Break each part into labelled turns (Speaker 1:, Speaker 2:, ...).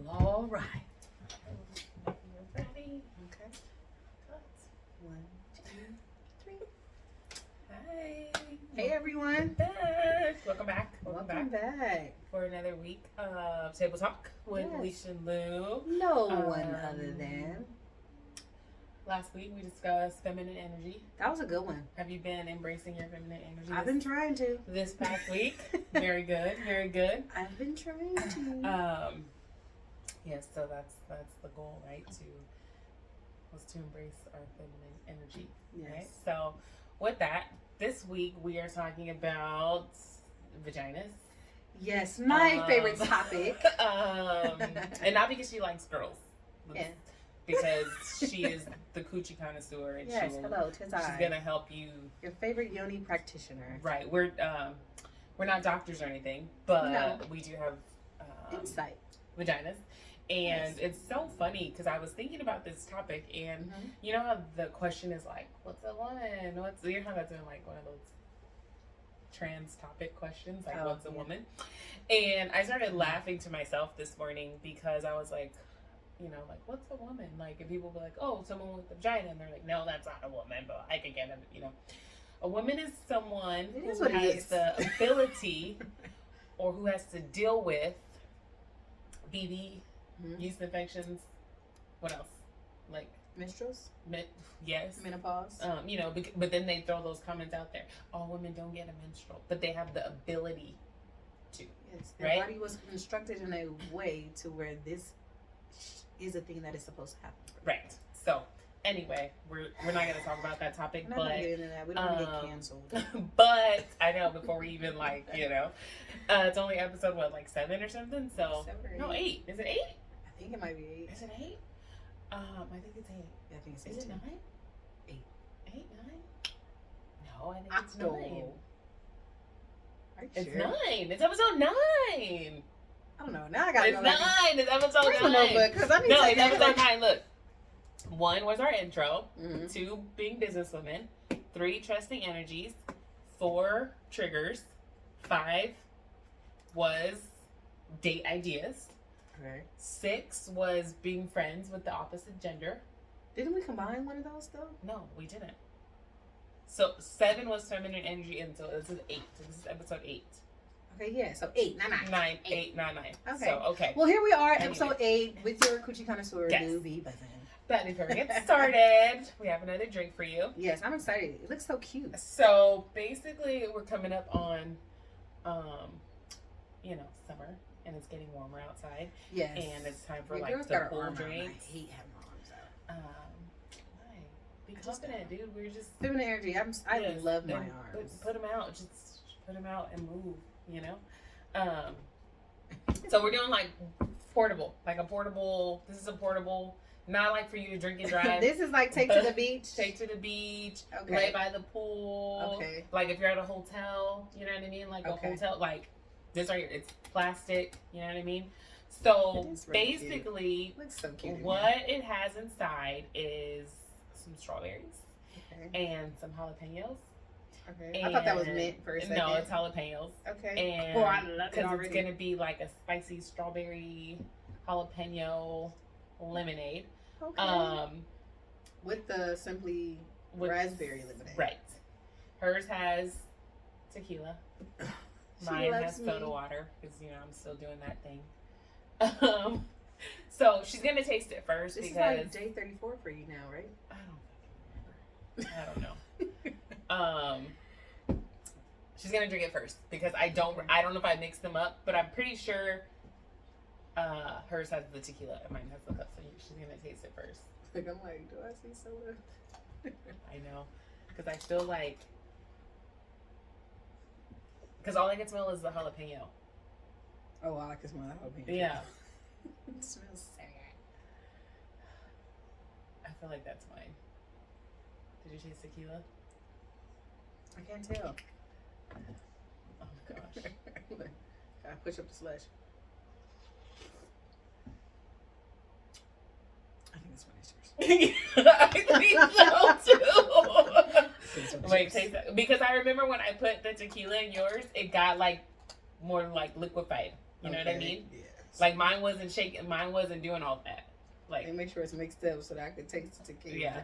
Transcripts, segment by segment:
Speaker 1: All right. Ready?
Speaker 2: Okay.
Speaker 1: One, two, three. Hi.
Speaker 2: Hey everyone.
Speaker 1: Back. Welcome back.
Speaker 2: Welcome back.
Speaker 1: For another week of Table Talk with Lish Lu.
Speaker 2: No one other than.
Speaker 1: Last week we discussed feminine energy.
Speaker 2: That was a good one.
Speaker 1: Have you been embracing your feminine energy?
Speaker 2: I've been trying to.
Speaker 1: This past week. Very good. Very good.
Speaker 2: I've been trying to.
Speaker 1: Yes, so that's the goal, right? Was to embrace our feminine energy.
Speaker 2: Yes.
Speaker 1: Right? So with that, this week we are talking about vaginas.
Speaker 2: Yes, my favorite topic.
Speaker 1: And not because she likes girls.
Speaker 2: Yeah.
Speaker 1: Because she is the coochie connoisseur, and
Speaker 2: yes, hello,
Speaker 1: she's gonna help you.
Speaker 2: Your favorite yoni practitioner.
Speaker 1: Right. We're not doctors or anything, but we do have
Speaker 2: insight.
Speaker 1: Vaginas. And
Speaker 2: yes.
Speaker 1: It's so funny because I was thinking about this topic, and you know how the question is like, what's a woman? You know how that's in like one of those trans topic questions, like what's a woman? And I started laughing to myself this morning because I was like, you know, like, what's a woman? Like, if people be like, oh, someone with a vagina, and they're like, no, that's not a woman, but I can get it, you know. A woman is someone who has the ability or who has to deal with BV, yeast infections. What else? Like
Speaker 2: menstruals?
Speaker 1: Yes.
Speaker 2: Menopause?
Speaker 1: You know, but then they throw those comments out there. All women don't get a menstrual, but they have the ability to.
Speaker 2: Yes. Their body was constructed in a way to where this is a thing that is supposed to happen.
Speaker 1: Right. So anyway, we're not going to talk about that topic,
Speaker 2: but we don't want to get canceled.
Speaker 1: But I know before we even it's only episode 7 or something. So
Speaker 2: 7 or 8.
Speaker 1: No, 8. Is it 8?
Speaker 2: I think it might be 8.
Speaker 1: Is it 8? I think it's 8.
Speaker 2: Yeah, I think it's 8.
Speaker 1: Is it 9?
Speaker 2: 8.
Speaker 1: 8, 9? No, I think it's 9.
Speaker 2: Are you
Speaker 1: it's
Speaker 2: sure?
Speaker 1: 9. It's episode 9.
Speaker 2: I don't know. Now I gotta
Speaker 1: go back. It's episode 9.
Speaker 2: No,
Speaker 1: it's episode 9. Look. 1 was our intro. 2, being businesswomen. 3, trusting energies. 4, triggers. 5 was date ideas.
Speaker 2: Okay.
Speaker 1: 6 was being friends with the opposite gender.
Speaker 2: Didn't we combine one of those though?
Speaker 1: No, we didn't. So 7 was feminine energy, and so this is 8. So this is episode 8.
Speaker 2: Okay, yeah. So 8, 9, 9.
Speaker 1: 8, 9, 9.
Speaker 2: Okay.
Speaker 1: So, okay.
Speaker 2: Well, here we are, episode 8 with your coochie connoisseur, Lu B. Buzzin'.
Speaker 1: But before we get started, we have another drink for you.
Speaker 2: Yes, I'm excited. It looks so cute.
Speaker 1: So basically, we're coming up on, summer, and it's getting warmer outside.
Speaker 2: Yes.
Speaker 1: And it's time for
Speaker 2: the
Speaker 1: cool drinks.
Speaker 2: I hate having my arms out.
Speaker 1: Why? Be confident, dude. We're just
Speaker 2: feminine energy. I love my arms.
Speaker 1: Put them out. Just put them out and move. You know. So we're doing portable, This is a portable. Not for you to drink and drive.
Speaker 2: This is take to the beach.
Speaker 1: Take to the beach.
Speaker 2: Okay.
Speaker 1: Lay by the pool.
Speaker 2: Okay.
Speaker 1: If you're at a hotel, you know what I mean? A hotel, this right here, it's plastic, you know what I mean? So really basically,
Speaker 2: looks so cute.
Speaker 1: What it has inside is some strawberries and some jalapenos.
Speaker 2: Okay. I thought that was mint for a second.
Speaker 1: No, it's jalapenos.
Speaker 2: Okay.
Speaker 1: And
Speaker 2: I love it already.
Speaker 1: It's gonna be a spicy strawberry jalapeno lemonade.
Speaker 2: Okay. With the simply raspberry lemonade.
Speaker 1: Right. Hers has tequila. Mine has soda water because I'm still doing that thing. So she's gonna taste it first
Speaker 2: this
Speaker 1: because
Speaker 2: is day 34 for you now, right?
Speaker 1: I don't know. She's gonna drink it first because I don't know if I mixed them up, but I'm pretty sure hers has the tequila and mine has the cup, so she's gonna taste it first.
Speaker 2: I'm do I see soda?
Speaker 1: I know, because I feel because all I can smell is the jalapeno.
Speaker 2: Oh, I can smell the jalapeno.
Speaker 1: Yeah.
Speaker 2: It smells sad.
Speaker 1: I feel like that's mine. Did you taste tequila?
Speaker 2: I can't tell.
Speaker 1: Oh my gosh.
Speaker 2: Gotta push up the slush. I think this one is yours.
Speaker 1: I think so too. Wait, taste that. Because I remember when I put the tequila in yours, it got more liquefied. You know what I mean?
Speaker 2: Yeah.
Speaker 1: Like mine wasn't shaking. Mine wasn't doing all that. Like
Speaker 2: and make sure it's mixed up so that I could taste the tequila.
Speaker 1: Yeah.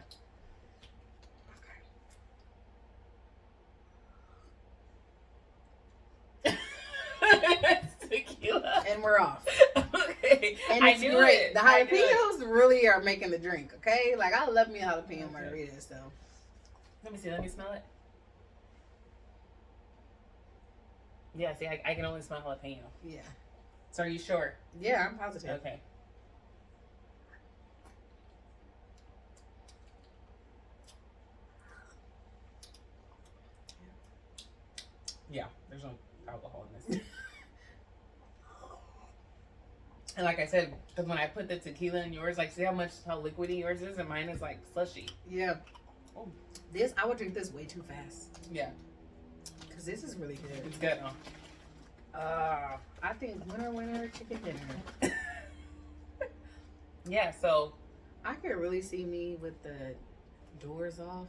Speaker 1: Tequila.
Speaker 2: And we're off.
Speaker 1: Okay.
Speaker 2: And it's great.
Speaker 1: It.
Speaker 2: The jalapenos really are making the drink, okay? Like, I love me a jalapeno margarita, so.
Speaker 1: Let me see. Let me smell it. Yeah, see, I can only smell jalapeno.
Speaker 2: Yeah.
Speaker 1: So are you sure?
Speaker 2: Yeah, I'm positive.
Speaker 1: Okay. Yeah, there's no alcohol in this. And like I said, because when I put the tequila in yours, like, see how liquidy yours is, and mine is like slushy.
Speaker 2: Yeah.
Speaker 1: Oh.
Speaker 2: This, I would drink this way too fast.
Speaker 1: Yeah.
Speaker 2: Because this is really good.
Speaker 1: It's good, huh?
Speaker 2: I think winner, chicken dinner.
Speaker 1: Yeah, so.
Speaker 2: I could really see me with the doors off.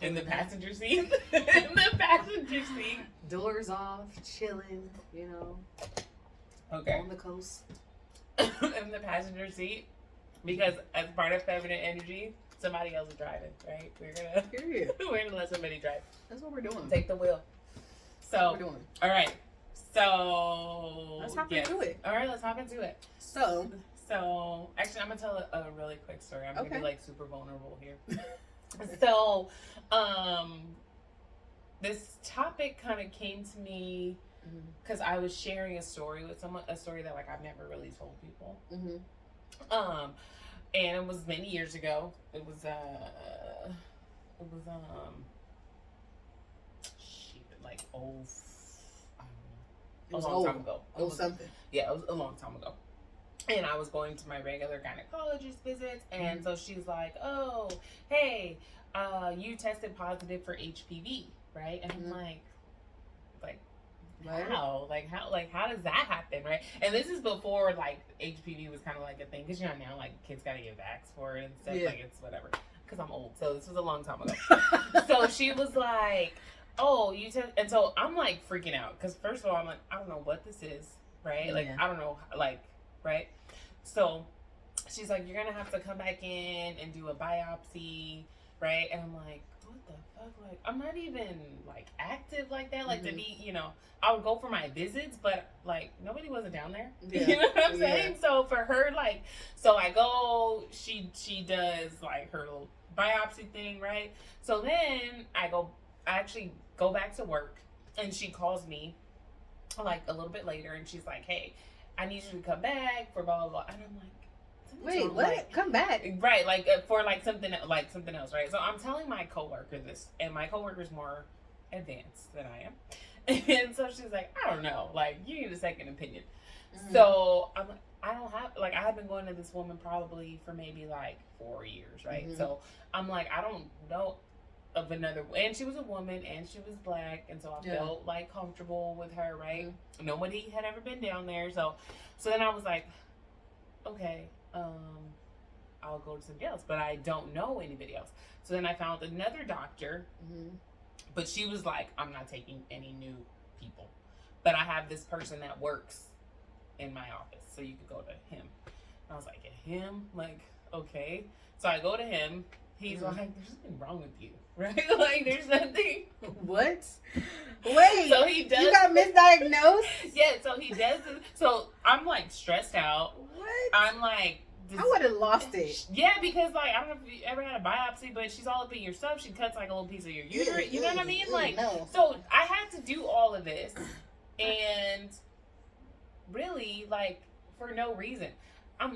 Speaker 1: In the passenger seat? In the passenger seat.
Speaker 2: Doors off, chilling, you know.
Speaker 1: Okay.
Speaker 2: On the coast.
Speaker 1: In the passenger seat. Because as part of feminine energy, somebody else is driving, right? We're gonna let somebody drive.
Speaker 2: That's what we're doing.
Speaker 1: Take the wheel. So
Speaker 2: That's what we're doing.
Speaker 1: All right. So
Speaker 2: let's hop into it.
Speaker 1: All right, let's hop into it.
Speaker 2: So
Speaker 1: actually, I'm gonna tell a really quick story. I'm gonna be like super vulnerable here. So, this topic kind of came to me because I was sharing a story with someone, a story that like I've never really told people. And it was many years ago. It was like a long time ago.
Speaker 2: It was something.
Speaker 1: Yeah, it was a long time ago. And I was going to my regular gynecologist visits, and so she's like, "Oh, hey, you tested positive for HPV, right?" And I'm like, how? How does that happen, right? And this is before like HPV was kind of like a thing, because you know now like kids gotta get vaxxed for it and stuff. Like it's whatever. Because I'm old, so this was a long time ago. So she was like, "Oh, you test," and so I'm like freaking out because first of all I'm like, I don't know what this is, right? Like I don't know, like right. So she's like, "You're gonna have to come back in and do a biopsy, right?" And I'm like, what the fuck? Like, I'm not even like active like that. Like to be, you know, I would go for my visits, but like nobody wasn't down there. Yeah. You know what I'm saying? So for her, like, so I go, she does like her little biopsy thing, right? So then I actually go back to work, and she calls me like a little bit later, and she's like, "Hey, I need you to come back for blah blah blah," and I'm like,
Speaker 2: "Wait, what? Like, come back?"
Speaker 1: Right, like for something else, right? So I'm telling my coworker this, and my coworker's more advanced than I am, and so she's like, "I don't know, like you need a second opinion." So I'm like, I have been going to this woman probably for maybe like 4 years, right? So I'm like, I don't know of another, and she was a woman and she was black, and so I felt like comfortable with her, right? Nobody had ever been down there, so then I was like, okay, I'll go to somebody else, but I don't know anybody else. So then I found another doctor, but she was like, I'm not taking any new people, but I have this person that works in my office, so you could go to him. And I was like, him? Like, okay. So I go to him. He's like, there's something wrong with you, right? Like, there's nothing.
Speaker 2: What? Wait.
Speaker 1: So he does.
Speaker 2: You got misdiagnosed?
Speaker 1: Yeah, so he does. So I'm like stressed out.
Speaker 2: What?
Speaker 1: I'm like,
Speaker 2: I would have lost it.
Speaker 1: Yeah, because like, I don't know if you ever had a biopsy, but she's all up in your stuff. She cuts like a little piece of your uterus. You know what I mean? Like, so I had to do all of this, and really, like, for no reason.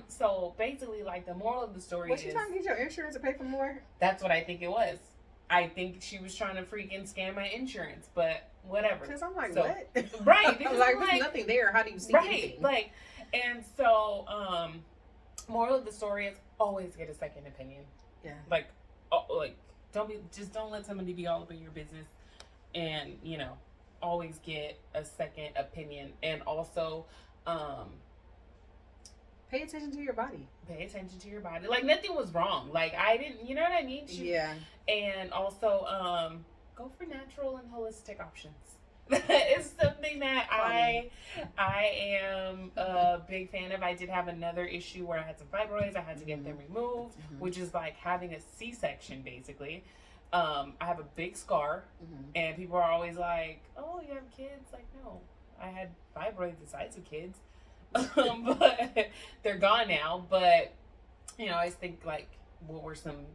Speaker 1: So basically, like, the moral of the story
Speaker 2: was she trying to get your insurance to pay for more?
Speaker 1: That's what I think it was. I think she was trying to freaking scam my insurance, but whatever.
Speaker 2: Because I'm like, what?
Speaker 1: Right.
Speaker 2: I'm like, there's nothing there. How do you see anything?
Speaker 1: Like, and so, moral of the story is always get a second opinion. Yeah. Like, don't let somebody be all up in your business, and, you know, always get a second opinion. And also,
Speaker 2: pay attention to your body.
Speaker 1: Pay attention to your body. Like, nothing was wrong. Like, I didn't, you know what I mean? And also, go for natural and holistic options. It's something that I am a big fan of. I did have another issue where I had some fibroids. I had to get them removed, which is like having a C-section basically. I have a big scar, and people are always like, "Oh, you have kids?" Like, no, I had fibroids the size of kids, but they're gone now. But you know, I just think like, what were some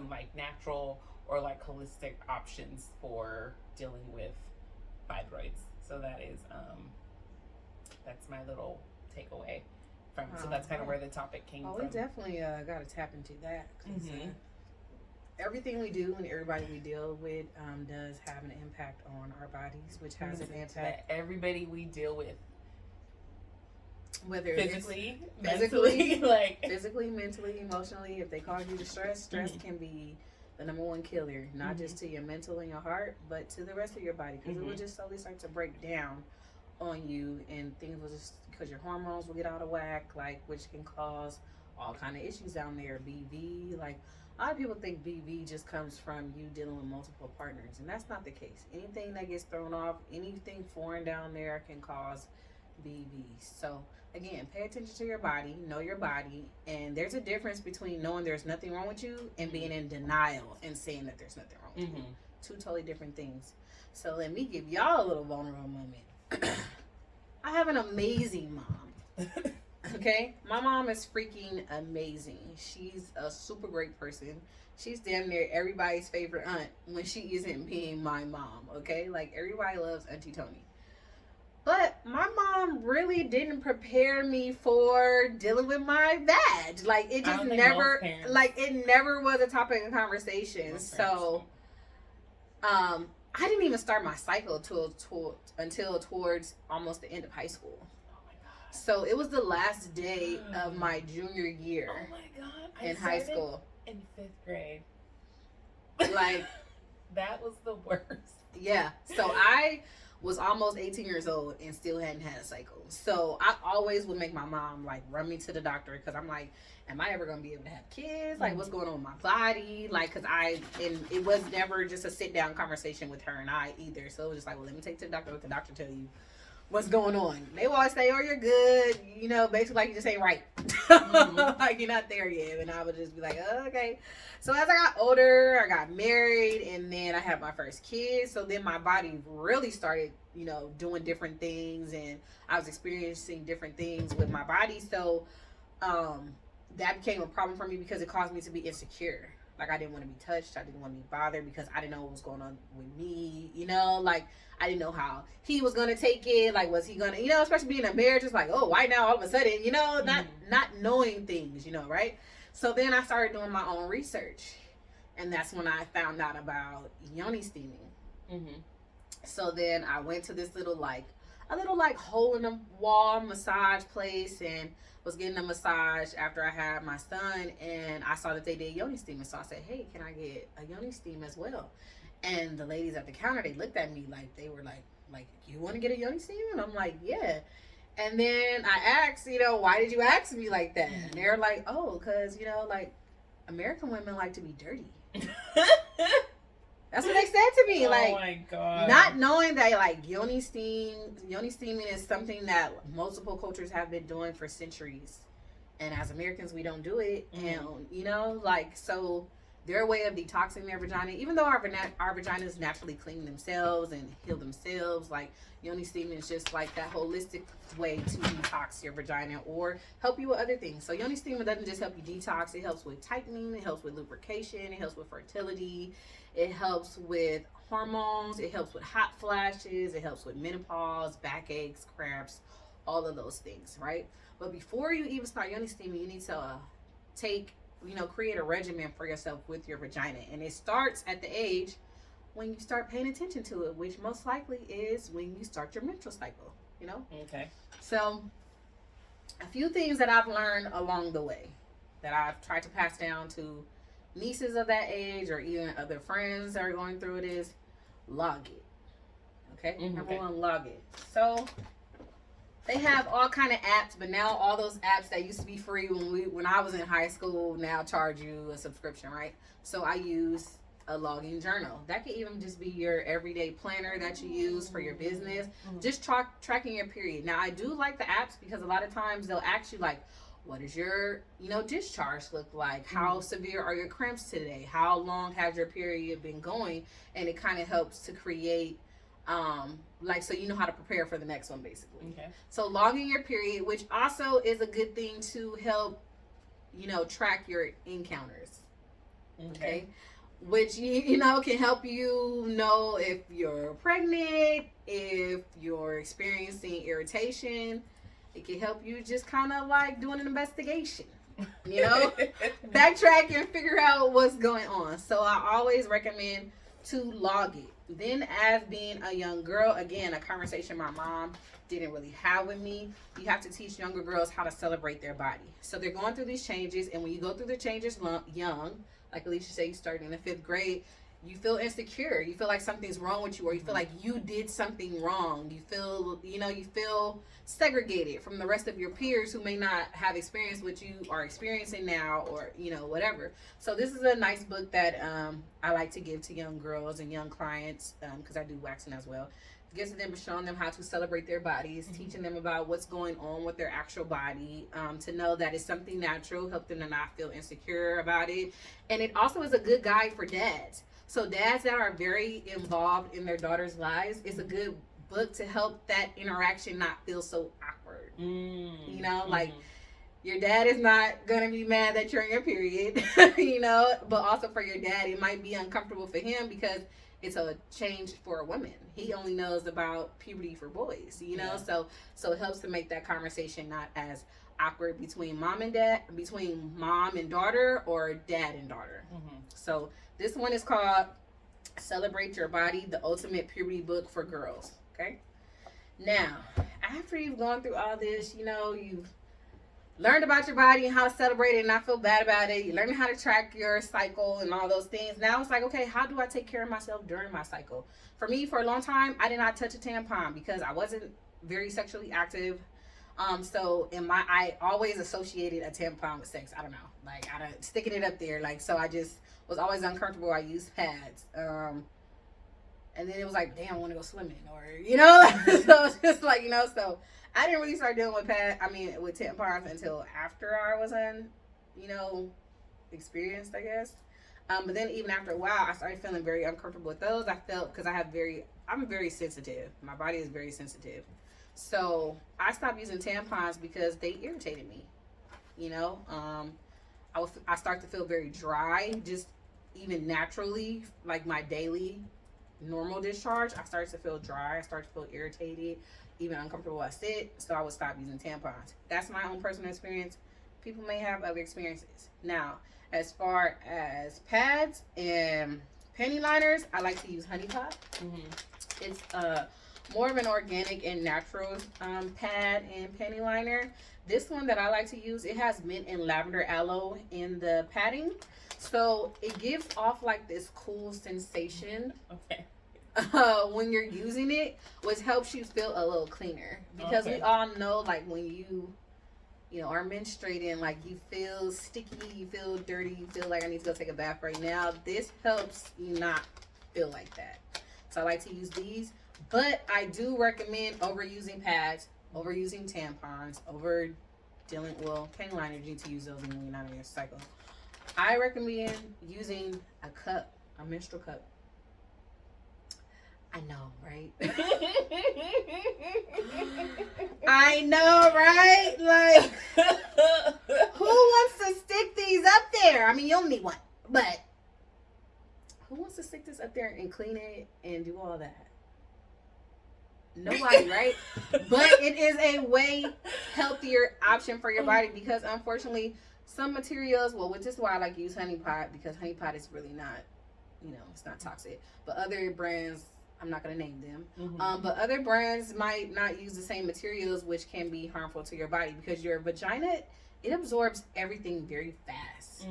Speaker 1: like natural or like holistic options for dealing with fibroids? So that is that's my little takeaway from. So that's kind of where the topic came from.
Speaker 2: We definitely got to tap into that. Everything we do and everybody we deal with does have an impact on our bodies, which has an impact.
Speaker 1: Everybody we deal with,
Speaker 2: whether
Speaker 1: physically,
Speaker 2: mentally,
Speaker 1: like
Speaker 2: physically, mentally, emotionally. If they cause you distress, stress can be the number one killer, not just to your mental and your heart, but to the rest of your body, because it will just slowly start to break down on you, and things will just, because your hormones will get out of whack, like, which can cause all kind of issues down there. BV, like, a lot of people think BV just comes from you dealing with multiple partners, and that's not the case. Anything that gets thrown off, anything foreign down there can cause BV. So again, pay attention to your body, know your body, and there's a difference between knowing there's nothing wrong with you and being in denial and saying that there's nothing wrong with you. Two totally different things. So let me give y'all a little vulnerable moment. I have an amazing mom. Okay? My mom is freaking amazing. She's a super great person. She's damn near everybody's favorite aunt when she isn't being my mom. Okay? Like, everybody loves Auntie Tony. But my mom really didn't prepare me for dealing with my vag. Like, it just never, like, it never was a topic of conversation. So, I didn't even start my cycle until towards almost the end of high school. Oh my God. So it was the last day of my junior year.
Speaker 1: Oh my God.
Speaker 2: In high school.
Speaker 1: In 5th grade.
Speaker 2: Like,
Speaker 1: that was the worst.
Speaker 2: Yeah. So I was almost 18 years old and still hadn't had a cycle. So I always would make my mom like run me to the doctor, because I'm like, am I ever going to be able to have kids? Like, what's going on with my body? Like, because and it was never just a sit down conversation with her and I either. So it was just like, well, let me take to the doctor, let the doctor tell you what's going on. They will always say, oh, you're good. You know, basically like you just ain't right. Like, you're not there yet. And I would just be like, oh, okay. So as I got older, I got married, and then I had my first kid. So then my body really started, you know, doing different things, and I was experiencing different things with my body. So that became a problem for me, because it caused me to be insecure. Like, I didn't want to be touched. I didn't want to be bothered, because I didn't know what was going on with me. You know, like, I didn't know how he was going to take it. Like, was he going to, you know, especially being in a marriage, it's like, oh, why now all of a sudden, you know, not knowing things, you know, right? So then I started doing my own research, and that's when I found out about yoni steaming. So then I went to this little hole in the wall massage place, and was getting a massage after I had my son, and I saw that they did yoni steaming. So I said, hey, can I get a yoni steam as well? And the ladies at the counter, they looked at me like, they were like, you want to get a yoni steam? And I'm like, yeah. And then I asked, you know, why did you ask me like that? And they're like, oh, because, you know, like, American women like to be dirty. That's what they said to me. Like,
Speaker 1: oh my God.
Speaker 2: Not knowing that, like, yoni steaming is something that multiple cultures have been doing for centuries. And as Americans, we don't do it. And, you know, like, so their way of detoxing their vagina, even though our vaginas naturally clean themselves and heal themselves, like, yoni steaming is just like that holistic way to detox your vagina or help you with other things. So yoni steaming doesn't just help you detox, it helps with tightening, it helps with lubrication, it helps with fertility, it helps with hormones, it helps with hot flashes, it helps with menopause, backaches, cramps, all of those things, right? But before you even start yoni steaming, you need to create a regimen for yourself with your vagina. And it starts at the age when you start paying attention to it, which most likely is when you start your menstrual cycle, you know?
Speaker 1: Okay.
Speaker 2: So a few things that I've learned along the way that I've tried to pass down to nieces of that age or even other friends that are going through it is log it. Okay? Number one, log it. So they have all kind of apps, but now all those apps that used to be free when I was in high school now charge you a subscription, right? So I use a logging journal. That could even just be your everyday planner that you use for your business. Just tracking your period. Now, I do like the apps because a lot of times they'll ask you like, what does your, discharge look like? How severe are your cramps today? How long has your period been going? And it kind of helps to create, so you know how to prepare for the next one, basically.
Speaker 1: Okay.
Speaker 2: So logging your period, which also is a good thing to help, track your encounters. Okay. Which, can help you know if you're pregnant, if you're experiencing irritation. It can help you just kind of like doing an investigation, backtrack and figure out what's going on. So I always recommend to log it. Then, as being a young girl, again, a conversation my mom didn't really have with me, you have to teach younger girls how to celebrate their body. So they're going through these changes, and when you go through the changes young, like Alicia said, you started in the 5th grade, you feel insecure. You feel like something's wrong with you, or you feel like you did something wrong. You feel segregated from the rest of your peers who may not have experienced what you are experiencing now, or, whatever. So this is a nice book that I like to give to young girls and young clients, because I do waxing as well. It gives them, showing them how to celebrate their bodies, teaching them about what's going on with their actual body, to know that it's something natural, help them to not feel insecure about it. And it also is a good guide for dads. So dads that are very involved in their daughters' lives, it's a good book to help that interaction not feel so awkward. Your dad is not going to be mad that you're in your period, but also for your dad, it might be uncomfortable for him because it's a change for a woman. He only knows about puberty for boys, so it helps to make that conversation not as awkward between mom and daughter, or dad and daughter. So this one is called Celebrate Your Body, the Ultimate Puberty Book for Girls. Okay. Now, after you've gone through all this, you've learned about your body and how to celebrate it and not feel bad about it. You learn how to track your cycle and all those things. Now it's like, okay, how do I take care of myself during my cycle? For me, for a long time, I did not touch a tampon because I wasn't very sexually active. I always associated a tampon with sex. I don't know, sticking it up there. So I just was always uncomfortable. I used pads. And then it was like, damn, I want to go swimming, or, so it's just like, so I didn't really start dealing with with tampons until after I was experienced, I guess. But then even after a while, I started feeling very uncomfortable with those. I felt, because I'm very sensitive. My body is very sensitive. So I stopped using tampons because they irritated me. I start to feel very dry, just even naturally, like my daily normal discharge. I started to feel dry. I started to feel irritated, even uncomfortable I sit. So I would stop using tampons. That's my own personal experience. People may have other experiences. Now, as far as pads and panty liners, I like to use Honey Pot. It's more of an organic and natural pad and panty liner. This one that I like to use, it has mint and lavender aloe in the padding. So it gives off like this cool sensation. Okay. When you're using it, which helps you feel a little cleaner. Because we all know, like, when you are menstruating, like, you feel sticky, you feel dirty, you feel like I need to go take a bath right now. This helps you not feel like that. So I like to use these. But I do recommend overusing pads, overusing tampons, panty liners, you need to use those when you're not in your cycle. I recommend using a menstrual cup. I know, right? I know, right? Like, who wants to stick these up there? I mean, you only need one, but who wants to stick this up there and clean it and do all that? Nobody, right? But it is a way healthier option for your body, because unfortunately some materials, which is why I like to use Honey Pot, because Honey Pot is really not, it's not toxic. But other brands, I'm not going to name them, but other brands might not use the same materials, which can be harmful to your body, because your vagina, it absorbs everything very fast.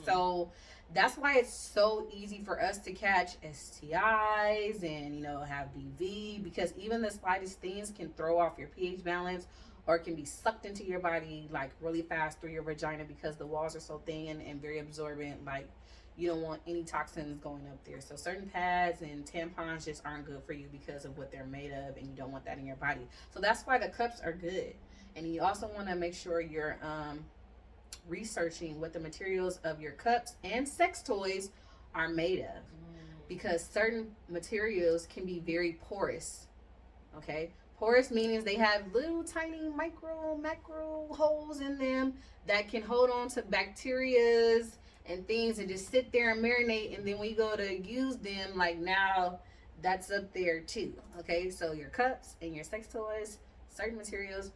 Speaker 2: So that's why it's so easy for us to catch STIs and, have BV, because even the slightest things can throw off your pH balance, or it can be sucked into your body like really fast through your vagina, because the walls are so thin and very absorbent. Like, You don't want any toxins going up there. So certain pads and tampons just aren't good for you because of what they're made of, and you don't want that in your body. So that's why the cups are good. And you also want to make sure you're researching what the materials of your cups and sex toys are made of, because certain materials can be very porous. Okay, porous means they have little tiny macro holes in them that can hold on to bacterias and things and just sit there and marinate, and then when you go to use them, like, now that's up there too. Okay, so your cups and your sex toys, certain materials,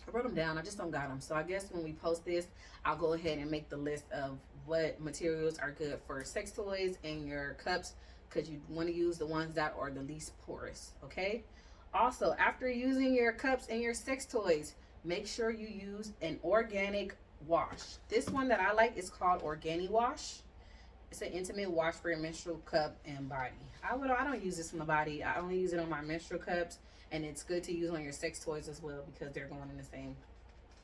Speaker 2: I wrote them down, I just don't got them. So I guess when we post this, I'll go ahead and make the list of what materials are good for sex toys and your cups, because you want to use the ones that are the least porous. Okay, also, after using your cups and your sex toys, make sure you use an organic wash. This one that I like is called Organi Wash. It's an intimate wash for your menstrual cup and body. I don't use this on the body. I only use it on my menstrual cups, and it's good to use on your sex toys as well because they're going in the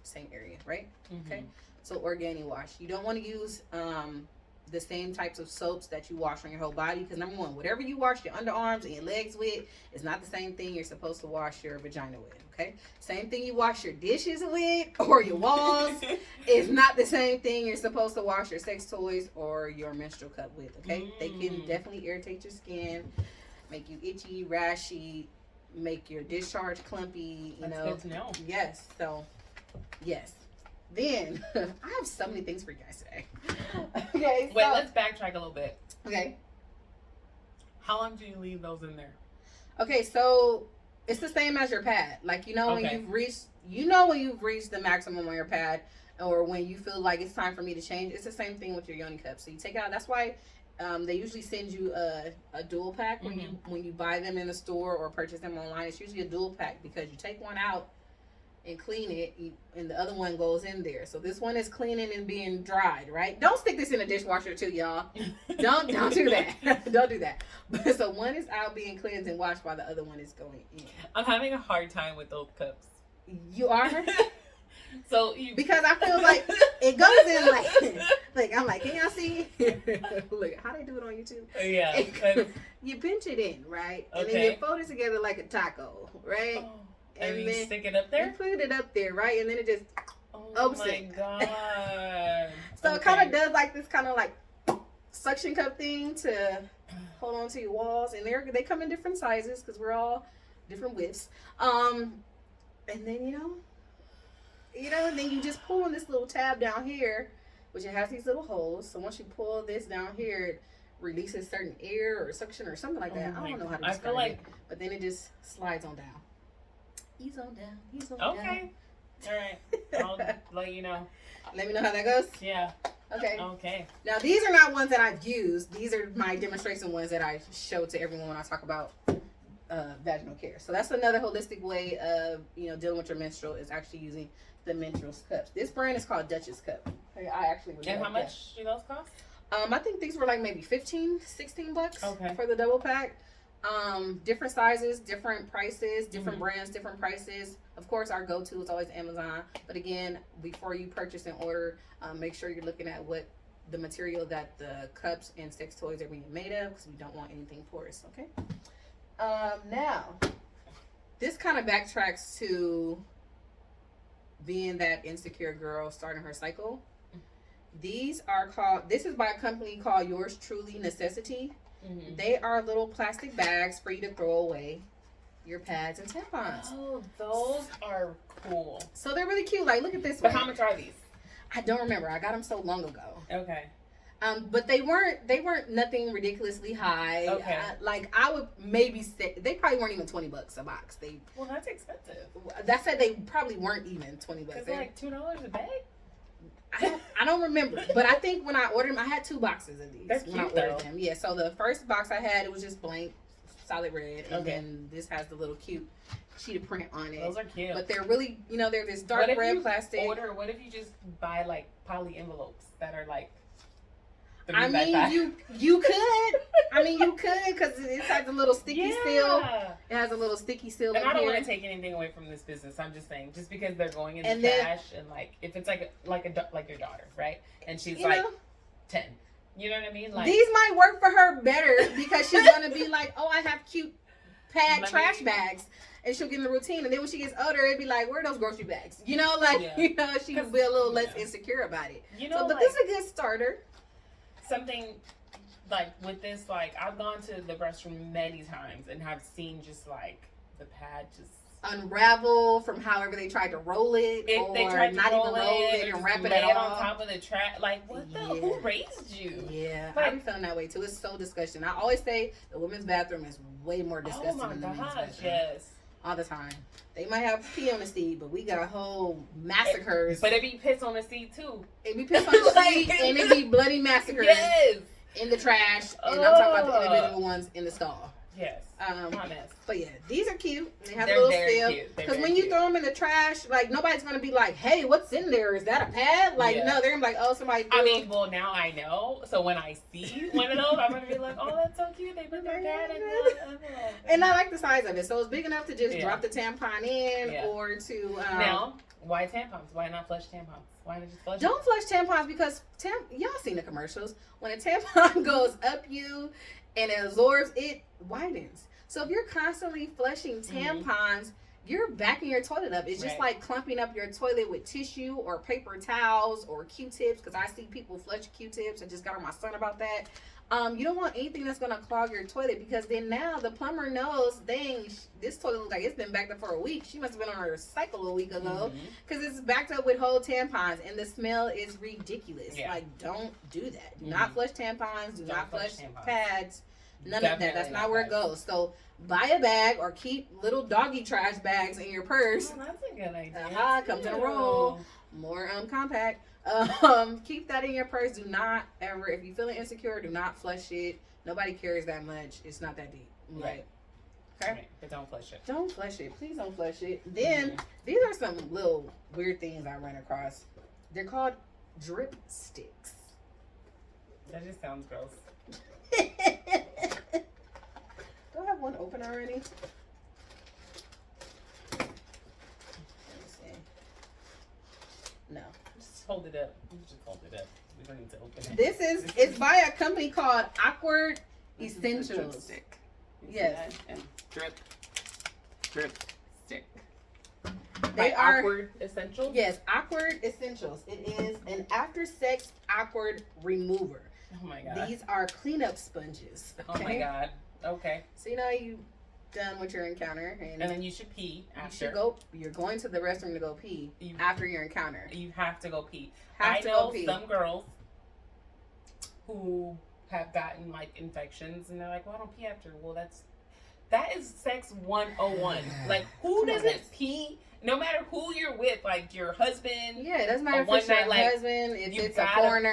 Speaker 2: same area, right? Okay. So Organi Wash. You don't want to use the same types of soaps that you wash on your whole body, because number one, whatever you wash your underarms and your legs with is not the same thing you're supposed to wash your vagina with. Okay, same thing you wash your dishes with or your walls is not the same thing you're supposed to wash your sex toys or your menstrual cup with. Okay, they can definitely irritate your skin, make you itchy, rashy, make your discharge clumpy.
Speaker 1: That's good to know.
Speaker 2: Yes. So yes. Then I have so many things for you guys today. Okay.
Speaker 1: Wait, let's backtrack a little bit.
Speaker 2: Okay.
Speaker 1: How long do you leave those in there?
Speaker 2: Okay, so it's the same as your pad. Like, when you've reached the maximum on your pad, or when you feel like it's time for me to change, it's the same thing with your yoni cup. So you take out. That's why they usually send you a dual pack when you buy them in the store or purchase them online. It's usually a dual pack because you take one out and clean it, and the other one goes in there. So this one is cleaning and being dried, right? Don't stick this in a dishwasher too, y'all. Don't do that. Don't do that. But so one is out being cleansed and washed while the other one is going in.
Speaker 1: I'm having a hard time with those cups.
Speaker 2: You are?
Speaker 1: So
Speaker 2: because I feel like it goes in like I'm like, can y'all see? Look how they do it on YouTube.
Speaker 1: Yeah.
Speaker 2: You pinch it in, right?
Speaker 1: Okay.
Speaker 2: And then you fold it together like a taco, right?
Speaker 1: Oh. And you stick it up there?
Speaker 2: You put it up there, right? And then it just opens it.
Speaker 1: Oh my god.
Speaker 2: So it kind of does like this kind of like suction cup thing to hold on to your walls. And they come in different sizes because we're all different widths. And then, and then you just pull on this little tab down here, which it has these little holes. So once you pull this down here, it releases certain air or suction or something like that. I don't know how to describe it. But then it just slides on down. He's on down.
Speaker 1: Okay. All right. I'll let you know.
Speaker 2: Let me know how that goes.
Speaker 1: Yeah.
Speaker 2: Okay. Now, these are not ones that I've used. These are my demonstration ones that I show to everyone when I talk about vaginal care. So that's another holistic way of, dealing with your menstrual, is actually using the menstrual cups. This brand is called Duchess Cup. I actually really
Speaker 1: And
Speaker 2: like
Speaker 1: how much do those cost?
Speaker 2: I think these were like maybe $15-$16
Speaker 1: Okay.
Speaker 2: for the double pack. Different sizes, different prices, different brands, different prices. Of course, our go-to is always Amazon. But again, before you purchase and order, make sure you're looking at what the material that the cups and sex toys are being made of, because we don't want anything porous. Okay. Now, this kind of backtracks to being that insecure girl starting her cycle. This is by a company called Yours Truly Necessity. They are little plastic bags for you to throw away your pads and tampons.
Speaker 1: Oh, those are cool.
Speaker 2: So they're really cute. Like, look at this
Speaker 1: But
Speaker 2: one.
Speaker 1: how much are these?
Speaker 2: I don't remember. I got them so long ago.
Speaker 1: Okay.
Speaker 2: But they weren't nothing ridiculously high.
Speaker 1: Okay.
Speaker 2: I would maybe say they probably weren't even $20 a box.
Speaker 1: Well, that's expensive.
Speaker 2: That said, they probably weren't even $20.
Speaker 1: Because they're like $2 a bag.
Speaker 2: I don't remember, but I think when I ordered them, I had 2 boxes of these.
Speaker 1: They're
Speaker 2: when I
Speaker 1: cute,
Speaker 2: ordered
Speaker 1: though.
Speaker 2: them. Yeah, so the first box I had, it was just blank, solid red, and
Speaker 1: Okay.
Speaker 2: then this has the little cute cheetah print on it.
Speaker 1: Those are cute.
Speaker 2: But they're really, they're this dark red plastic.
Speaker 1: What if you just buy like poly envelopes that are like?
Speaker 2: I mean, you could. I mean, you could, because it has a little sticky seal. It has a little sticky seal.
Speaker 1: And I don't
Speaker 2: here.
Speaker 1: want to take anything away from this business. I'm just saying, just because they're going in
Speaker 2: And
Speaker 1: the
Speaker 2: then-
Speaker 1: trash, and like if it's like your daughter, right? And she's
Speaker 2: You
Speaker 1: like
Speaker 2: know?
Speaker 1: 10. You know what I mean? Like,
Speaker 2: these might work for her better because she's gonna be like, oh, I have cute pad trash bags. And she'll get in the routine, and then when she gets older, it'd be like, "Where are those grocery bags?" You know, like she would be a little less insecure about it.
Speaker 1: You know,
Speaker 2: so, but
Speaker 1: like,
Speaker 2: this is a good starter.
Speaker 1: Something like with this, like I've gone to the restroom many times and have seen just like the pad just
Speaker 2: unravel from however they tried to roll it,
Speaker 1: or
Speaker 2: they tried to not even roll it and wrap it
Speaker 1: at
Speaker 2: all
Speaker 1: on top of the trash. Like, what the? Who raised you?
Speaker 2: Yeah,
Speaker 1: like,
Speaker 2: I be feeling that way too. It's so disgusting. I always say the women's bathroom is way more disgusting than the men's bathroom.
Speaker 1: Yes.
Speaker 2: All the time. They might have pee on the seat, but we got whole massacres.
Speaker 1: But it be piss on the seat too.
Speaker 2: It be piss on the seat, and it be bloody massacres.
Speaker 1: Yes.
Speaker 2: In the trash, and I'm talking about the individual ones in the stall.
Speaker 1: Yes.
Speaker 2: But yeah, these are cute. They have a little feel. Because when you throw them in the trash, like nobody's gonna be like, "Hey, what's in there? Is that a pad?" Like, no, they're gonna be like, "Oh, somebody."
Speaker 1: I mean, well, now I know. So when I see one of those, I'm gonna be like, "Oh, that's so cute. They put their pad in there."
Speaker 2: And I like the size of it, so it's big enough to just drop the tampon in, or to.
Speaker 1: Now, why tampons? Why not flush tampons? Why not just flush?
Speaker 2: Don't flush tampons because y'all seen the commercials when a tampon goes up you and it absorbs, it widens. So if you're constantly flushing tampons, you're backing your toilet up. It's just like clumping up your toilet with tissue or paper towels or Q-tips, because I see people flush Q-tips. I just got on my son about that. You don't want anything that's going to clog your toilet, because then now the plumber knows, dang, this toilet looks like it's been backed up for a week. She must have been on her cycle a week ago, because it's backed up with whole tampons, and the smell is ridiculous. Like, don't do that. Do not flush tampons. Do not flush pads. None of that. That's not where it goes. So buy a bag or keep little doggy trash bags in your purse.
Speaker 1: Oh, that's a good idea.
Speaker 2: Comes in a roll. More compact. Keep that in your purse. Do not ever, if you're feeling insecure, do not flush it. Nobody cares that much. It's not that deep. Right. Okay.
Speaker 1: Right. But don't flush it.
Speaker 2: Don't flush it. Please don't flush it. Then these are some little weird things I ran across. They're called drip sticks.
Speaker 1: That just sounds gross.
Speaker 2: Do I have one open already? Let me see. No.
Speaker 1: Just hold it up. Just hold it up. We don't need to open it.
Speaker 2: It's by a company called Awkward Essentials. Yes. Drip stick. They are
Speaker 1: Awkward Essentials?
Speaker 2: Yes, Awkward Essentials. It is an after sex awkward remover.
Speaker 1: Oh my god.
Speaker 2: These are cleanup sponges. Okay?
Speaker 1: Oh my god. Okay.
Speaker 2: So you know you done with your encounter, and
Speaker 1: then you should pee after.
Speaker 2: You should go. You're going to the restroom to go pee after your encounter.
Speaker 1: You have to go pee.
Speaker 2: I know
Speaker 1: some girls who have gotten like infections, and they're like, "Well, I don't pee after." Well, that is sex 101. Like, who doesn't pee? No matter who you're with, like your husband.
Speaker 2: Yeah, it doesn't matter if it's your husband, if it's a foreigner.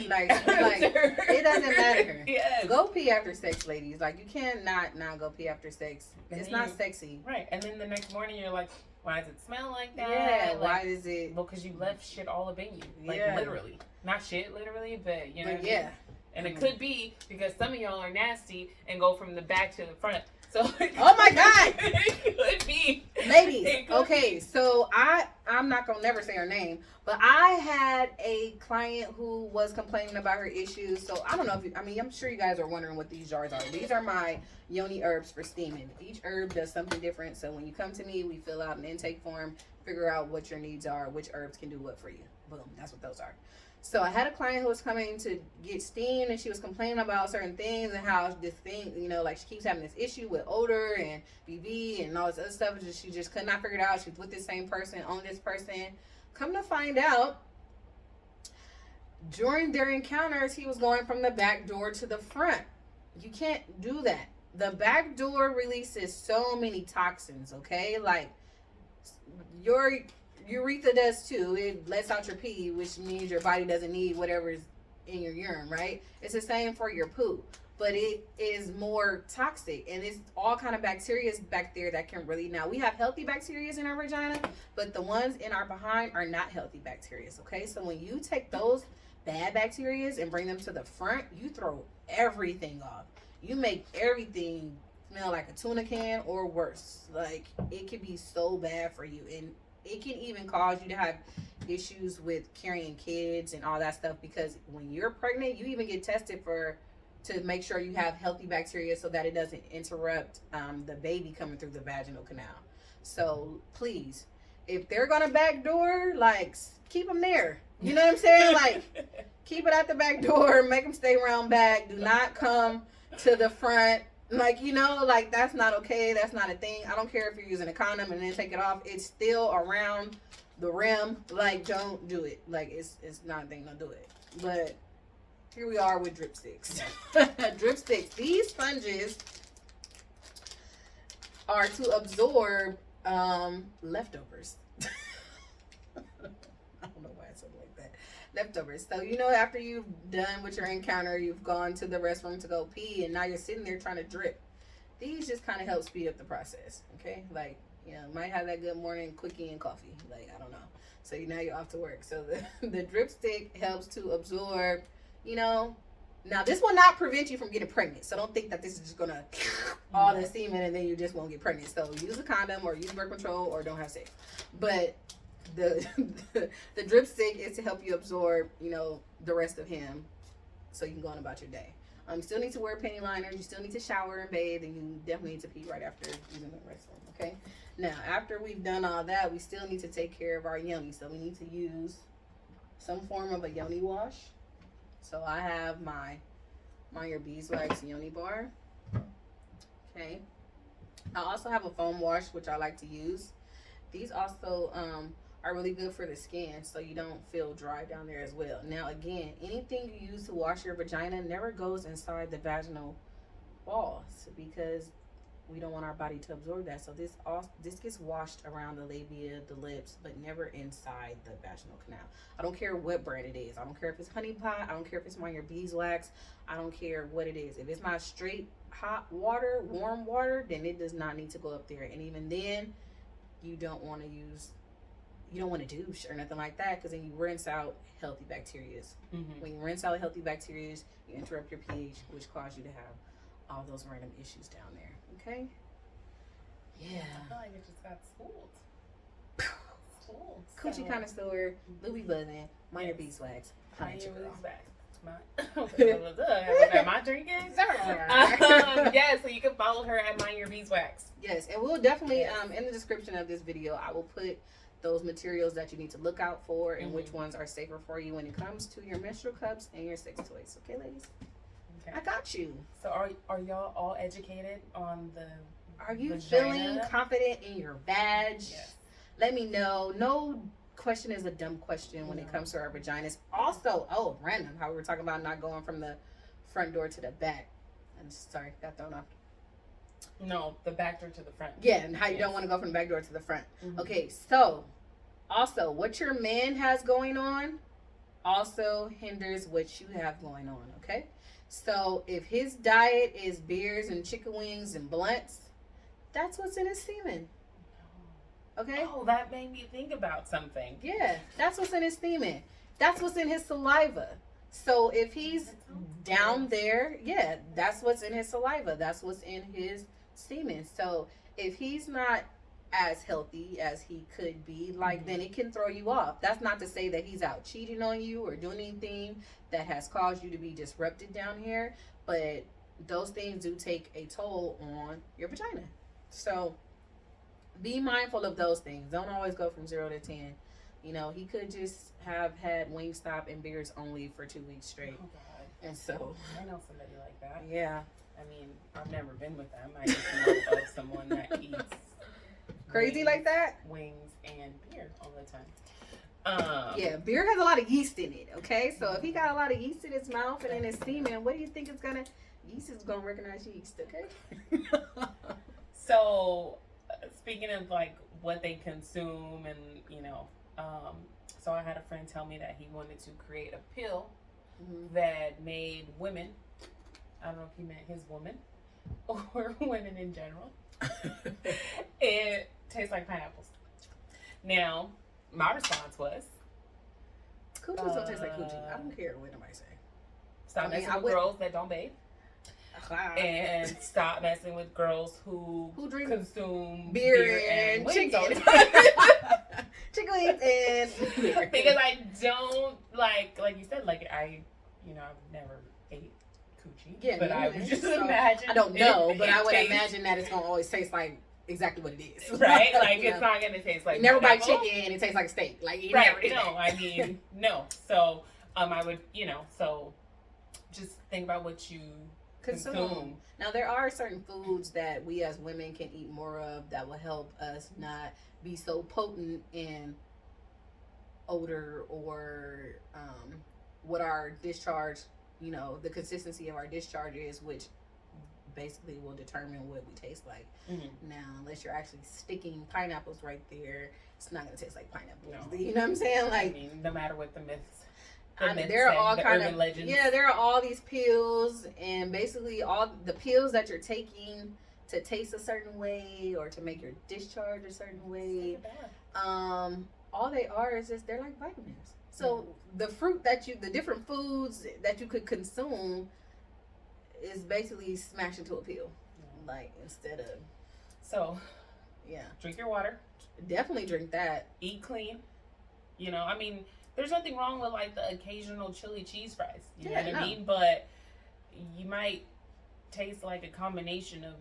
Speaker 2: Like it doesn't matter.
Speaker 1: Yes.
Speaker 2: Go pee after sex, ladies. Like, you can't not go pee after sex. It's not sexy.
Speaker 1: Right. And then the next morning you're like, why does it smell like that?
Speaker 2: Yeah,
Speaker 1: like,
Speaker 2: why is it?
Speaker 1: Well, because you left shit all up in you. Like, literally. Not shit, literally, but, you know.
Speaker 2: But yeah.
Speaker 1: And it could be because some of y'all are nasty and go from the back to the front. So,
Speaker 2: oh my god,
Speaker 1: it could be,
Speaker 2: ladies. Okay, so I'm not gonna never say her name, but I had a client who was complaining about her issues. So I don't know if I'm sure you guys are wondering what these jars are. These are my yoni herbs for steaming. Each herb does something different. So when you come to me, we fill out an intake form, figure out what your needs are, which herbs can do what for you. Boom, that's what those are. So I had a client who was coming to get steamed, and she was complaining about certain things and how this thing, like she keeps having this issue with odor and BV and all this other stuff. She just could not figure it out. She's with this same person, on this person. Come to find out, during their encounters, he was going from the back door to the front. You can't do that. The back door releases so many toxins, okay? Like, your urethra does too. It lets out your pee, which means your body doesn't need whatever's in your urine, right? It's the same for your poo, but it is more toxic, and it's all kind of bacteria back there that can really, now we have healthy bacteria in our vagina, but the ones in our behind are not healthy bacteria, okay? So when you take those bad bacteria and bring them to the front, you throw everything off. You make everything smell like a tuna can or worse. Like, it can be so bad for you, and it can even cause you to have issues with carrying kids and all that stuff, because when you're pregnant, you even get tested to make sure you have healthy bacteria so that it doesn't interrupt the baby coming through the vaginal canal. So please, if they're gonna backdoor, like, keep them there. You know what I'm saying? Like, keep it at the back door, make them stay around back. Do not come to the front. Like, you know, like, that's not okay. That's not a thing. I don't care if you're using a condom and then take it off. It's still around the rim. Like, don't do it. Like, it's not a thing. Don't do it. But here we are with drip sticks. Drip sticks. These sponges are to absorb leftovers. I don't know why it's something like that. Leftovers. So, you know, after you've done with your encounter, you've gone to the restroom to go pee, and now you're sitting there trying to drip. These just kind of help speed up the process, okay? Like, you know, might have that good morning quickie and coffee. Like, I don't know. So now you're off to work. So the drip stick helps to absorb, you know. Now, this will not prevent you from getting pregnant. So don't think that this is just going to all the semen and then you just won't get pregnant. So use a condom or use birth control or don't have sex. But the drip stick is to help you absorb, you know, the rest of him so you can go on about your day. You still need to wear panty liners. You still need to shower and bathe, and you definitely need to pee right after using the restroom, okay? Now, after we've done all that, we still need to take care of our yoni. So we need to use some form of a yoni wash. So I have my Your Beeswax Yoni Bar. Okay. I also have a foam wash, which I like to use. These also are really good for the skin, so you don't feel dry down there as well. Now, again, anything you use to wash your vagina never goes inside the vaginal walls, because we don't want our body to absorb that. So this gets washed around the labia, the lips, but never inside the vaginal canal. I don't care what brand it is. I don't care if it's Honey Pot. I don't care if it's Your Beeswax. I don't care what it is. If it's not straight hot water, warm water, then it does not need to go up there. And even then, you don't want to douche or nothing like that, because then you rinse out healthy bacteria. Mm-hmm. When you rinse out healthy bacteria, you interrupt your pH, which causes you to have all those random issues down there. Okay? Yeah.
Speaker 1: I feel like it just got schooled.
Speaker 2: Coochie Connoisseur, Louis Buzzin', Your Beeswax.
Speaker 1: My drinking. Yeah, so you can follow her at Your Beeswax.
Speaker 2: Yes, and we'll definitely in the description of this video, I will put those materials that you need to look out for and which ones are safer for you when it comes to your menstrual cups and your sex toys. Okay, ladies? Okay. I got you.
Speaker 1: So are y'all all educated on the
Speaker 2: Are you
Speaker 1: vagina?
Speaker 2: Feeling confident in your vag?
Speaker 1: Yes. Let
Speaker 2: me know. No question is a dumb question when it comes to our vaginas. Also, random, how we were talking about not going from the front door to the back. I'm sorry, got thrown off.
Speaker 1: No, the back door to the front.
Speaker 2: Yeah, and how you don't want to go from the back door to the front. Mm-hmm. Okay, so also what your man has going on also hinders what you have going on, okay? So if his diet is beers and chicken wings and blunts, that's what's in his semen. Okay?
Speaker 1: Oh, that made me think about something.
Speaker 2: Yeah, that's what's in his semen. That's what's in his saliva. So if he's down there, yeah, that's what's in his saliva. That's what's in his semen. So if he's not as healthy as he could be, like, then it can throw you off. That's not to say that he's out cheating on you or doing anything that has caused you to be disrupted down here, but those things do take a toll on your vagina. So be mindful of those things. Don't always go from 0 to 10. You know, he could just have had Wingstop and beers only for 2 weeks straight. Oh, God. And so
Speaker 1: I know somebody like that.
Speaker 2: Yeah.
Speaker 1: I mean, I've never been with them. I just know of someone that eats
Speaker 2: crazy like that?
Speaker 1: Wings and beer all the time.
Speaker 2: Yeah, beer has a lot of yeast in it, okay? So if he got a lot of yeast in his mouth and in his semen, what do you think yeast is going to recognize yeast, okay?
Speaker 1: So, speaking of, like, what they consume and, you know, so I had a friend tell me that he wanted to create a pill that made women, I don't know if he meant his woman or women in general, it tastes like pineapples. Now, my response was,
Speaker 2: coochies don't taste like coochie. I don't care what nobody say.
Speaker 1: Stop messing with girls that don't bathe. And stop messing with girls who
Speaker 2: drink
Speaker 1: consume
Speaker 2: beer and chicken. chicken wings and
Speaker 1: because I don't like you said, like I've never ate coochie.
Speaker 2: Yeah,
Speaker 1: but I would just
Speaker 2: so,
Speaker 1: imagine.
Speaker 2: I don't know, but I would
Speaker 1: tastes,
Speaker 2: imagine that it's gonna always taste like exactly what it is,
Speaker 1: right? Like it's not gonna taste like.
Speaker 2: You never bite
Speaker 1: pineapple.
Speaker 2: chicken and it tastes like a steak, like you
Speaker 1: right?
Speaker 2: Never do
Speaker 1: No, I mean no. So I would so just think about what you consume.
Speaker 2: Now there are certain foods that we as women can eat more of that will help us not be so potent in odor or what our discharge, the consistency of our discharge is, which basically will determine what we taste like.
Speaker 1: Mm-hmm.
Speaker 2: Now, unless you're actually sticking pineapples right there, it's not gonna taste like pineapple.
Speaker 1: No.
Speaker 2: You know what I'm saying? Like,
Speaker 1: I mean, no matter what the myths.
Speaker 2: there are all kind of
Speaker 1: legends.
Speaker 2: Yeah, there are all these pills, and basically all the pills that you're taking to taste a certain way or to make your discharge a certain way. All they are is just they're like vitamins. So the different foods that you could consume is basically smashed into a pill, like instead of.
Speaker 1: So,
Speaker 2: yeah,
Speaker 1: drink your water.
Speaker 2: Definitely drink that.
Speaker 1: Eat clean. I mean, there's nothing wrong with like the occasional chili cheese fries. You know what I mean? But you might taste like a combination of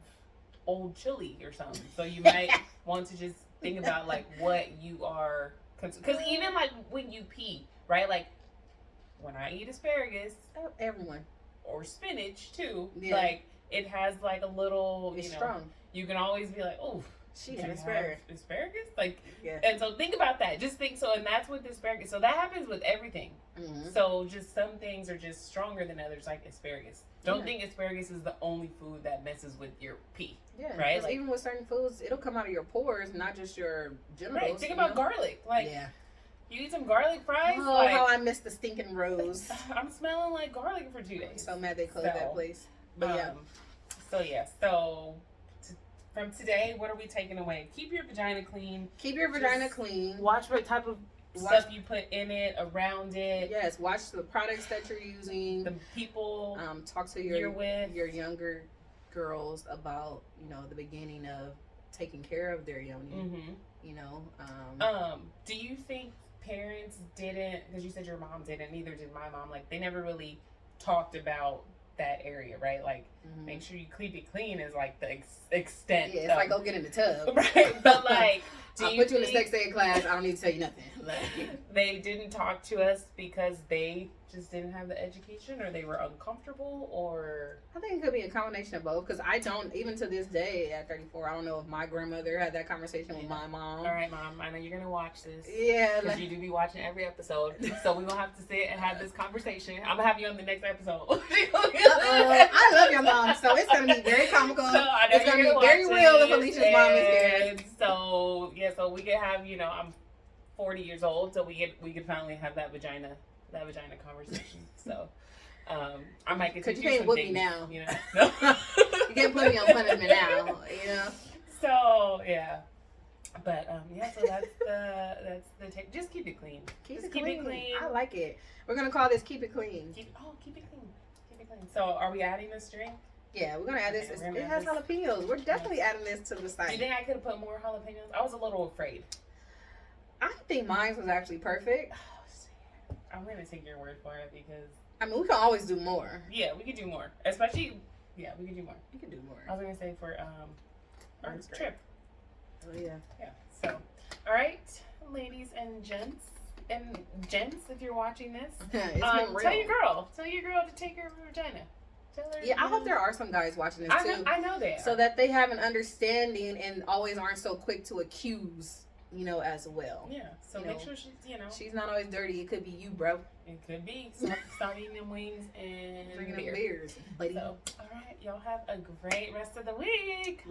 Speaker 1: old chili or something. So you might want to just think about like what you are. Because even like when you pee, right? Like when I eat asparagus,
Speaker 2: everyone,
Speaker 1: or spinach too,
Speaker 2: yeah.
Speaker 1: like it has like a little,
Speaker 2: it's strong.
Speaker 1: You can always be like, oh,
Speaker 2: she had asparagus,
Speaker 1: like,
Speaker 2: yeah.
Speaker 1: And so think about that. Just think so, and that's with asparagus. So that happens with everything.
Speaker 2: Mm-hmm.
Speaker 1: So just some things are just stronger than others, like asparagus. Don't think asparagus is the only food that messes with your pee.
Speaker 2: Yeah,
Speaker 1: right.
Speaker 2: Like, even with certain foods, it'll come out of your pores, not just your genitals.
Speaker 1: Right. Think about garlic. Like, you eat some garlic fries.
Speaker 2: Oh, like, how I miss the stinking rose.
Speaker 1: I'm smelling like garlic for 2 days.
Speaker 2: I'm so mad they closed that place. But
Speaker 1: So from today, what are we taking away? Keep your vagina clean.
Speaker 2: Keep your vagina clean.
Speaker 1: Watch what type of stuff you put in it, around it.
Speaker 2: Yes, watch the products that you're using.
Speaker 1: The people
Speaker 2: talk to your younger girls about, the beginning of taking care of their yoni.
Speaker 1: Mm-hmm. Do you think parents didn't, because you said your mom didn't, neither did my mom, like they never really talked about that area, right? Like, make sure you keep it clean is like the extent.
Speaker 2: Yeah, it's like go get in the tub,
Speaker 1: right? But like,
Speaker 2: I'll put you in a sex ed class. I don't need to tell you nothing.
Speaker 1: They didn't talk to us because they just didn't have the education, or they were uncomfortable, or
Speaker 2: I think it could be a combination of both. Because I don't, even to this day at 34, I don't know if my grandmother had that conversation with my mom.
Speaker 1: All right, Mom, I know you're gonna watch this.
Speaker 2: Yeah,
Speaker 1: because you do be watching every episode, so we gonna have to sit and have this conversation. I'm gonna have you on the next episode.
Speaker 2: I love your mom, so it's gonna be very comical.
Speaker 1: So I know
Speaker 2: it's gonna be very real if Alicia's mom is here.
Speaker 1: So so we can have, I'm 40 years old, so we can finally have that vagina conversation. So I might get to do some things.
Speaker 2: You can't whip me now.
Speaker 1: No?
Speaker 2: You can't put me on punishment now.
Speaker 1: So yeah. But so that's the take. Just keep it clean. Keep it clean.
Speaker 2: I like it. We're gonna call this "Keep It Clean."
Speaker 1: Keep it clean. Keep it clean. So are we adding this drink?
Speaker 2: Yeah, we're gonna add this. It has jalapenos. We're definitely adding this to the site.
Speaker 1: Do you think I could have put more jalapenos? I was a little afraid.
Speaker 2: I think mine was actually perfect.
Speaker 1: Oh, I'm gonna take your word for it because
Speaker 2: we can always do more.
Speaker 1: Yeah, we could do more. Especially, we could do more.
Speaker 2: You could do more.
Speaker 1: I was gonna say for our trip.
Speaker 2: Oh yeah.
Speaker 1: Yeah. So, all right, ladies and gents, if you're watching this, tell your girl to take her vagina. Tell her.
Speaker 2: Yeah, I hope there are some guys watching this too.
Speaker 1: I know they are.
Speaker 2: So that they have an understanding and always aren't so quick to accuse. As well.
Speaker 1: Yeah. So make sure she's,
Speaker 2: she's not always dirty. It could be you, bro.
Speaker 1: It could be. Stop eating them wings and
Speaker 2: drinking them beers, buddy.
Speaker 1: So, all right, y'all have a great rest of the week.